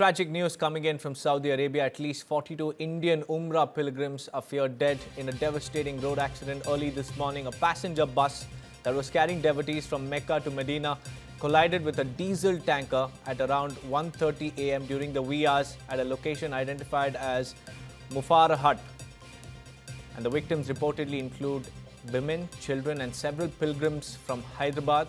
Tragic news coming in from Saudi Arabia. At least 42 Indian Umrah pilgrims are feared dead in a devastating road accident early this morning. A passenger bus that was carrying devotees from Mecca to Medina collided with a diesel tanker at around 1:30 a.m. during the wee hours at a location identified as Mufarahat. And the victims reportedly include women, children, and several pilgrims from Hyderabad.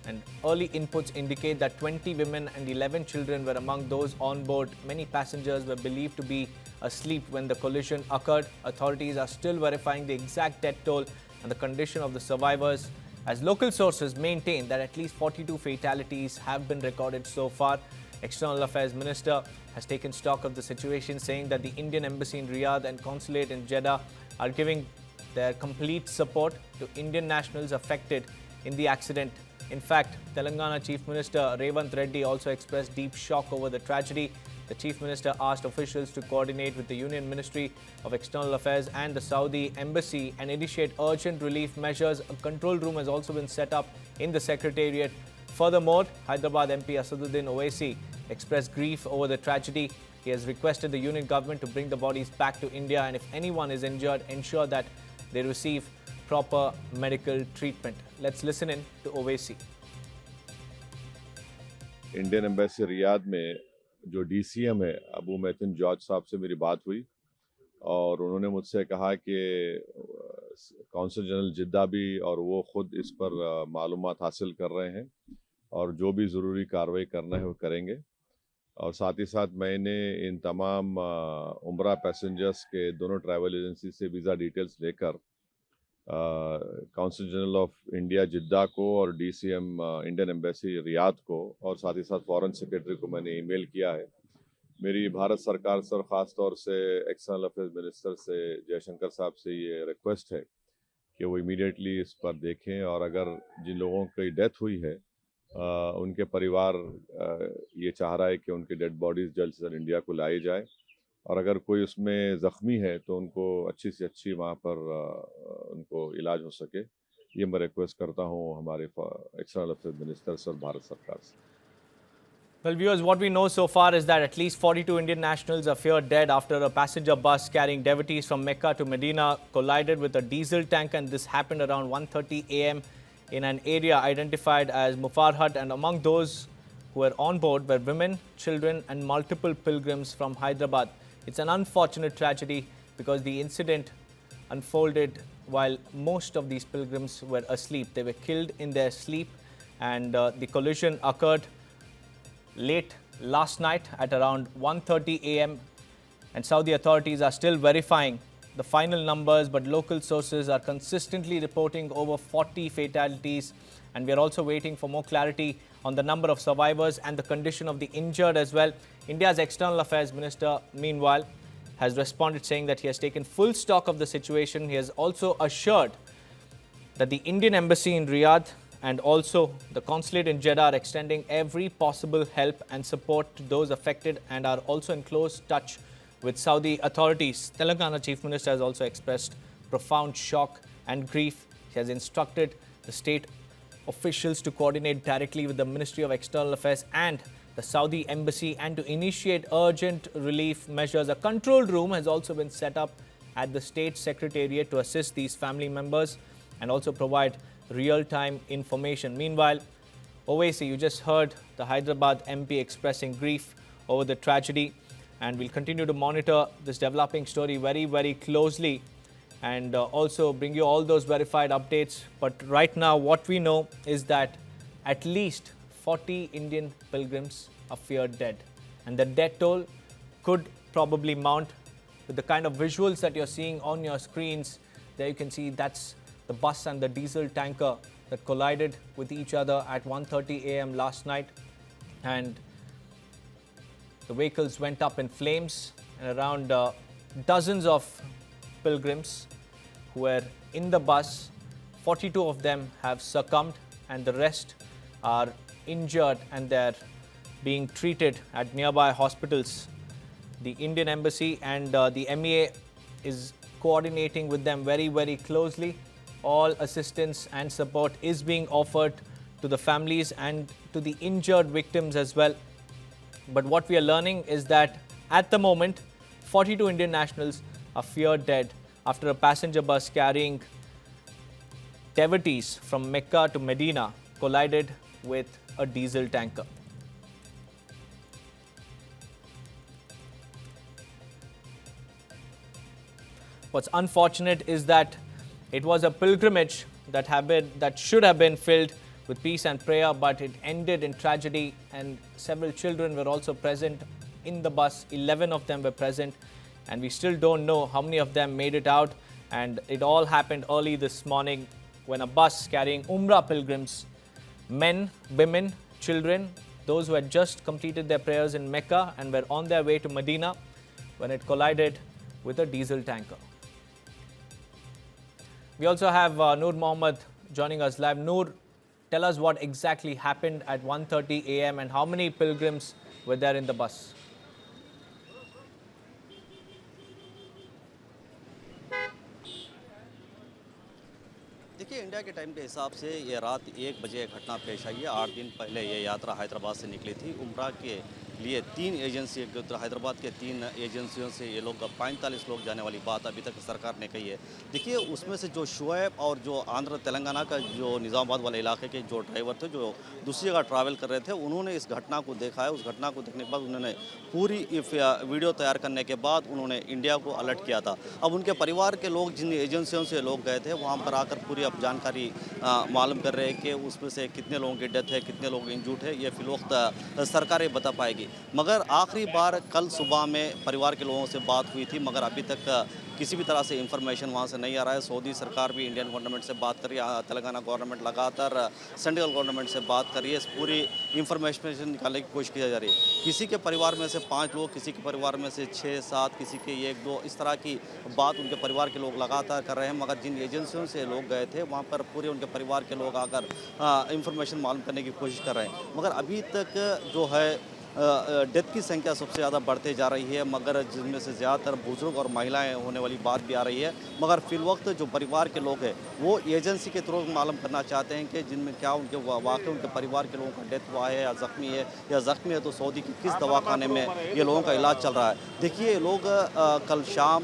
And early inputs indicate that 20 women and 11 children were among those on board. Many passengers were believed to be asleep when the collision occurred. Authorities are still verifying the exact death toll and the condition of the survivors, as local sources maintain that at least 42 fatalities have been recorded so far. External Affairs Minister has taken stock of the situation, saying that the Indian Embassy in Riyadh and Consulate in Jeddah are giving their complete support to Indian nationals affected in the accident. In fact, Telangana Chief Minister Revanth Reddy also expressed deep shock over the tragedy. The Chief Minister asked officials to coordinate with the Union Ministry of External Affairs and the Saudi Embassy and initiate urgent relief measures. A control room has also been set up in the Secretariat. Furthermore, Hyderabad MP Asaduddin Owaisi expressed grief over the tragedy. He has requested the Union government to bring the bodies back to India, and if anyone is injured, ensure that they receive proper medical treatment. Let's listen in to Owaisi. Indian embassy Riyadh में जो DCM है Abu मैतिन George साहब से मेरी बात हुई और उन्होंने मुझसे कहा कि कौंसल जनरल जिद्दा भी और वो खुद इस पर मालूमात हासिल कर रहे हैं और जो भी ज़रूरी कार्रवाई करना है वो करेंगे। और साथ ही साथ मैंने इन तमाम उम्रा पैसेंजर्स के दोनों ट्रैवल एजेंसी से वीज़ा डिटेल्स लेकर काउंसिल जनरल ऑफ इंडिया जिद्दा को और डीसीएम इंडियन एम्बेसी रियाद को और साथ ही साथ फॉरेन सेक्रेटरी को मैंने ईमेल किया है। मेरी भारत सरकार से और ख़ास तौर से एक्सटर्नल अफेयर्स मिनिस्टर से जयशंकर साहब से ये रिक्वेस्ट है कि वो इमीडिएटली इस पर देखें और अगर जिन लोगों की डेथ हुई है उनके परिवार ये चाह रहा है कि उनकी डेड बॉडीज़ जल्द से जल्द इंडिया को लाई जाए और अगर कोई उसमें ज़ख्मी है तो उनको अच्छी से अच्छी वहाँ पर उनको इलाज हो सके, ये मैं रिक्वेस्ट करता हूँ हमारे एक्सटर्नल अफेयर्स मिनिस्टर से और भारत सरकार से। Well, viewers, what we know so far is that at least 42 Indian nationals are feared dead after a passenger bus carrying devotees from Mecca to Medina collided with a diesel tank, and this happened around 1:30 a.m. in an area identified as Mufarhat. And among those who were on board were women, children, and multiple pilgrims from Hyderabad. It's an unfortunate tragedy because the incident unfolded while most of these pilgrims were asleep. They were killed in their sleep, and the collision occurred late last night at around 1:30 a.m. and Saudi authorities are still verifying the final numbers, but local sources are consistently reporting over 40 fatalities, and we are also waiting for more clarity on the number of survivors and the condition of the injured as well. India's External Affairs Minister, meanwhile, has responded saying that he has taken full stock of the situation. He has also assured that the Indian Embassy in Riyadh and also the Consulate in Jeddah are extending every possible help and support to those affected and are also in close touch with Saudi authorities. Telangana Chief Minister has also expressed profound shock and grief. He has instructed the state officials to coordinate directly with the Ministry of External Affairs and the Saudi Embassy and to initiate urgent relief measures. A control room has also been set up at the State Secretariat to assist these family members and also provide real-time information. Meanwhile, Owaisi, you just heard the Hyderabad MP expressing grief over the tragedy, and we'll continue to monitor this developing story very, very closely and also bring you all those verified updates. But right now, what we know is that at least 40 Indian pilgrims are feared dead, and the death toll could probably mount. With the kind of visuals that you're seeing on your screens, there you can see that's the bus and the diesel tanker that collided with each other at 1:30 a.m. last night, and the vehicles went up in flames, and around dozens of pilgrims who were in the bus, 42 of them have succumbed and the rest are injured and they're being treated at nearby hospitals. The Indian Embassy and the MEA is coordinating with them very, very closely. All assistance and support is being offered to the families and to the injured victims as well. But what we are learning is that at the moment, 42 Indian nationals are feared dead after a passenger bus carrying devotees from Mecca to Medina collided with a diesel tanker. What's unfortunate is that it was a pilgrimage that should have been filled with peace and prayer, but it ended in tragedy, and several children were also present in the bus. 11 of them were present, and we still don't know how many of them made it out. And it all happened early this morning when a bus carrying Umrah pilgrims, men, women, children, those who had just completed their prayers in Mecca and were on their way to Medina, when it collided with a diesel tanker. We also have Noor Mohammed joining us live. Noor, tell us what exactly happened at 1:30 a.m. and how many pilgrims were there in the bus? देखिए, India के time के हिसाब से ये रात 1 बजे घटना पेश आई है। 8 दिन पहले ये यात्रा हैदराबाद से निकली थी। उम्रा के लिए 3 एजेंसी, हैदराबाद के 3 एजेंसियों से ये लोग 45 लोग जाने वाली बात अभी तक सरकार ने कही है। देखिए, उसमें से जो शुएब और जो आंध्र तेलंगाना का जो निज़ामाबाद वाले इलाके के जो ड्राइवर थे, जो दूसरी जगह ट्रैवल कर रहे थे, उन्होंने इस घटना को देखा है। उस घटना को देखने के बाद उन्होंने पूरी वीडियो तैयार करने के बाद उन्होंने इंडिया को अलर्ट किया था। अब उनके परिवार के लोग, जिन एजेंसियों से लोग गए थे, वहाँ पर आकर पूरी अब जानकारी मालूम कर रहे हैं कि उसमें से कितने लोगों की डेथ है, कितने लोग इंजूर्ड है, ये फिलवक्त सरकारें बता पाएगी। मगर आखिरी बार कल सुबह में परिवार के लोगों से बात हुई थी, मगर अभी तक किसी भी तरह से इंफॉर्मेशन वहाँ से नहीं आ रहा है। सऊदी सरकार भी इंडियन गवर्नमेंट से बात कर रही है, तेलंगाना गवर्नमेंट लगातार सेंट्रल गवर्नमेंट से बात कर रही है। इस पूरी इंफॉर्मेशन निकालने की कोशिश की जा रही है। किसी के परिवार में से 5 लोग, किसी के परिवार में से 6-7, किसी के 1-2, इस तरह की बात उनके परिवार के लोग लगातार कर रहे हैं। मगर जिन एजेंसियों से लोग गए थे, वहाँ पर पूरे उनके परिवार के लोग आकर इंफॉर्मेशन मालूम करने की कोशिश कर रहे हैं। मगर अभी तक जो है डेथ की संख्या सबसे ज़्यादा बढ़ते जा रही है, मगर जिनमें से ज़्यादातर बुजुर्ग और महिलाएं होने वाली बात भी आ रही है। मगर फिलवक्त जो परिवार के लोग हैं, वो एजेंसी के थ्रू मालूम करना चाहते हैं कि जिनमें क्या उनके वाकई उनके परिवार के लोगों का डेथ हुआ है या ज़ख्मी है तो सऊदी के किस दवाखाने में ये लोगों का इलाज चल रहा है। देखिए, लोग कल शाम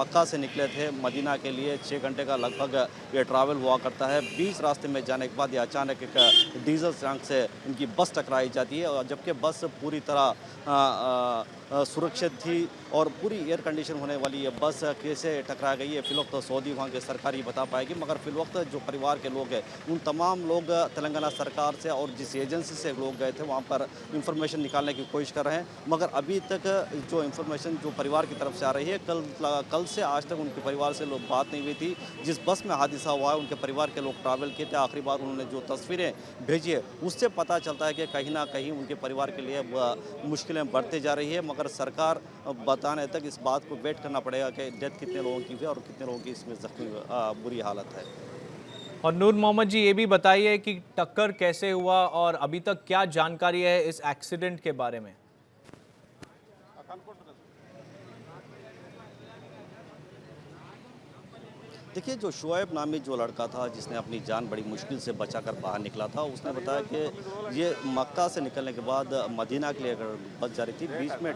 मक्का से निकले थे मदीना के लिए। 6 घंटे का लगभग ये ट्रैवल हुआ करता है। बीच रास्ते में जाने के बाद ये अचानक एक डीजल टैंक से इनकी बस टकराई जाती है, और जबकि बस पूरी तरह सुरक्षित थी और पूरी एयर कंडीशन होने वाली ये बस कैसे टकरा गई है फिलवक्त तो सऊदी वहाँ के सरकार ही बता पाएगी। मगर फिलवक्त जो परिवार के लोग हैं, उन तमाम लोग तेलंगाना सरकार से और जिस एजेंसी से लोग गए थे वहाँ पर इंफॉर्मेशन निकालने की कोशिश कर रहे हैं। मगर अभी तक जो इंफॉर्मेशन जो परिवार की तरफ से आ रही है, कल से आज तक उनके परिवार से लोग बात नहीं हुई थी। जिस बस में हादसा हुआ है, उनके परिवार के लोग ट्रैवल किए थे। आखिरी बार उन्होंने जो तस्वीरें भेजी है, उससे पता चलता है कि कहीं ना कहीं उनके परिवार के लिए मुश्किलें बढ़ती जा रही है। मगर सरकार बताने तक इस बात को वेट करना पड़ेगा कि डेथ कितने लोगों की हुई और कितने लोगों की इसमें जख्मी बुरी हालत है। और नूर मोहम्मद जी, ये भी बताइए कि टक्कर कैसे हुआ और अभी तक क्या जानकारी है इस एक्सीडेंट के बारे में? देखिए, जो शुएब नामी जो लड़का था जिसने अपनी जान बड़ी मुश्किल से बचाकर बाहर निकला था, उसने बताया कि ये मक्का से निकलने के बाद मदीना के लिए अगर बस जा रही थी, बीच में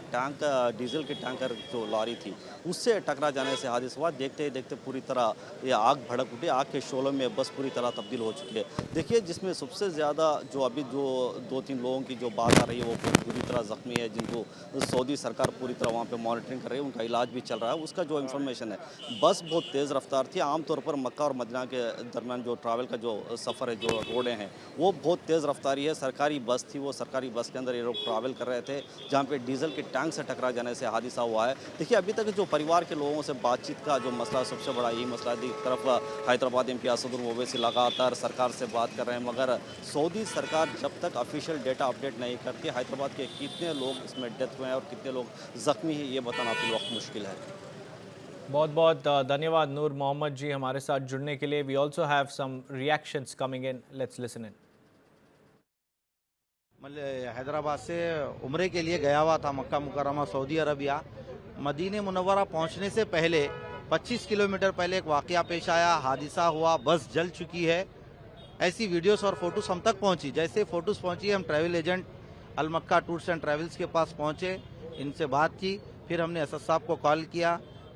डीजल की टैंकर जो लॉरी थी उससे टकरा जाने से हादसा हुआ। देखते ही देखते पूरी तरह ये आग भड़क उठी। आग के शोलों में बस पूरी तरह तब्दील हो चुकी है। देखिए, जिसमें सबसे ज़्यादा जो अभी जो 2-3 लोगों की जो बात आ रही है, वो पूरी तरह ज़ख्मी है, जिनको सऊदी सरकार पूरी तरह वहाँ पर मॉनिटरिंग कर रही है, उनका इलाज भी चल रहा है। उसका जो इन्फॉर्मेशन है, बस बहुत तेज़ रफ्तार थी। आमतौर पर मक्का और मदीना के दरमियान जो ट्रैवल का जो सफ़र है, जो रोडें हैं, वो बहुत तेज़ रफ्तारी है। सरकारी बस थी, वो सरकारी बस के अंदर ये लोग ट्रैवल कर रहे थे, जहाँ पे डीजल के टैंक से टकरा जाने से हादसा हुआ है। देखिए, अभी तक जो परिवार के लोगों से बातचीत का जो मसला, सबसे बड़ा यही मसला है। एक तरफ हैदराबाद एमपी असदुल ओवैसी लगातार सरकार से बात कर रहे हैं, मगर सऊदी सरकार जब तक ऑफिशियल डेटा अपडेट नहीं करती, हैदराबाद के कितने लोग इसमें डेथ हुए हैं और कितने लोग ज़ख्मी हैं, ये बताना फिल वक्त मुश्किल है। बहुत बहुत धन्यवाद नूर मोहम्मद जी हमारे साथ जुड़ने के लिए। We also have some reactions coming in, let's listen in. Hyderabad से उम्रे के लिए गया हुआ था मक्का मुकर्रमा सऊदी अरबिया। मदीने मुनव्वरा पहुंचने से पहले 25 किलोमीटर पहले एक वाकया पेश आया, हादसा हुआ, बस जल चुकी है। ऐसी वीडियोस और फोटोस हम तक पहुंची। जैसे फोटोस पहुंची, हम travel agent Al Makkah tours and travels के पास पहुंचे, इनसे बात की। फिर हमने असद साहब को कॉल किया,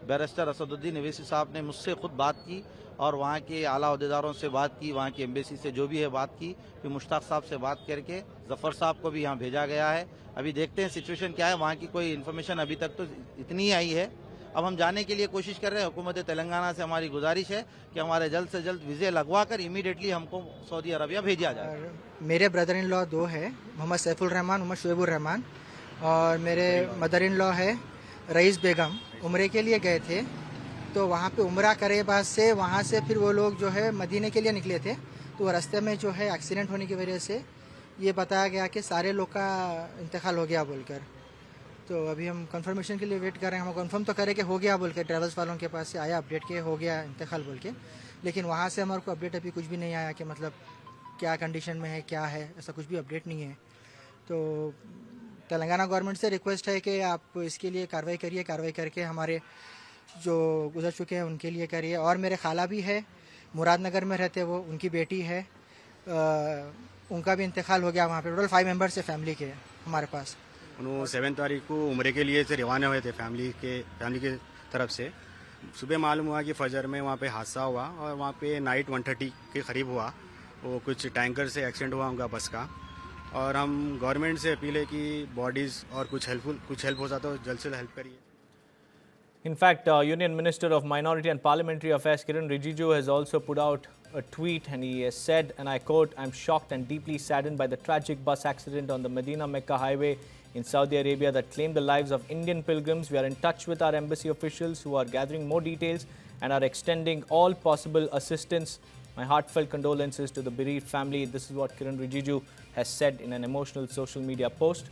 बैरिस्टर असदुद्दीन अवैसी साहब ने मुझसे खुद बात की और वहाँ के आला अहदेदारों से बात की, वहाँ की एम्बेसी से जो भी है बात की। फिर मुश्ताक साहब से बात करके जफ़र साहब को भी यहाँ भेजा गया है। अभी देखते हैं सिचुएशन क्या है, वहाँ की कोई इन्फॉर्मेशन अभी तक तो इतनी ही आई है। अब हम जाने के लिए कोशिश कर रहे हैं। हुकूमत तेलंगाना से हमारी गुजारिश है कि हमारे जल्द से जल्द वीज़े लगवा कर इमीडिएटली हमको सऊदी अरबिया भेजा जाए। और मेरे ब्रदर इन लॉ 2 है, मोहम्मद सैफुल रहमान, मोहम्मद शुएबुर रहमान, और मेरे मदर इन लॉ है रईस बेगम। उम्रे के लिए गए थे, तो वहाँ पे उम्रा करे बाद से वहाँ से फिर वो लोग जो है मदीने के लिए निकले थे, तो रास्ते में जो है एक्सीडेंट होने की वजह से ये बताया गया कि सारे लोग का इंतकाल हो गया बोलकर। तो अभी हम कंफर्मेशन के लिए वेट कर रहे हैं। हम कंफर्म तो करें कि हो गया बोल के, ट्रैवल्स वालों के पास से आया अपडेट के हो गया इंतकाल बोल के, लेकिन वहाँ से हमारे को अपडेट अभी कुछ भी नहीं आया कि मतलब क्या कंडीशन में है, क्या है, ऐसा कुछ भी अपडेट नहीं है। तो तेलंगाना गवर्नमेंट से रिक्वेस्ट है कि आप इसके लिए कार्रवाई करिए, कार्रवाई करके हमारे जो गुजर चुके हैं उनके लिए करिए। और मेरे खाला भी है, मुरादनगर में रहते वो, उनकी बेटी है, उनका भी इंतकाल हो गया वहाँ पे। टोटल 5 मेंबर्स है फैमिली के हमारे पास। उन्होंने 7 तारीख को उम्रे के लिए से रवाना हुए थे फैमिली के तरफ से। सुबह मालूम हुआ कि फजर में वहाँ पे हादसा हुआ और वहाँ पे नाइट 1:30 के करीब हुआ। वो कुछ टैंकर से एक्सीडेंट हुआ उनका बस का। और हम गवर्नमेंट से अपील है कि बॉडीज़ और कुछ हेल्प हो जाता तो जल्द से जल्द हेल्प करिए। In fact, Union Minister of Minority and Parliamentary Affairs Kiran Rijiju has also put out a tweet, and he has said, and I quote, "I'm shocked and deeply saddened by the tragic bus accident on the Medina-Mecca highway in Saudi Arabia that claimed the lives of Indian pilgrims. We are in touch with our embassy officials who are gathering more details and are extending all possible assistance. My heartfelt condolences to the bereaved family." This is what Kiran Rijiju has said in an emotional social media post.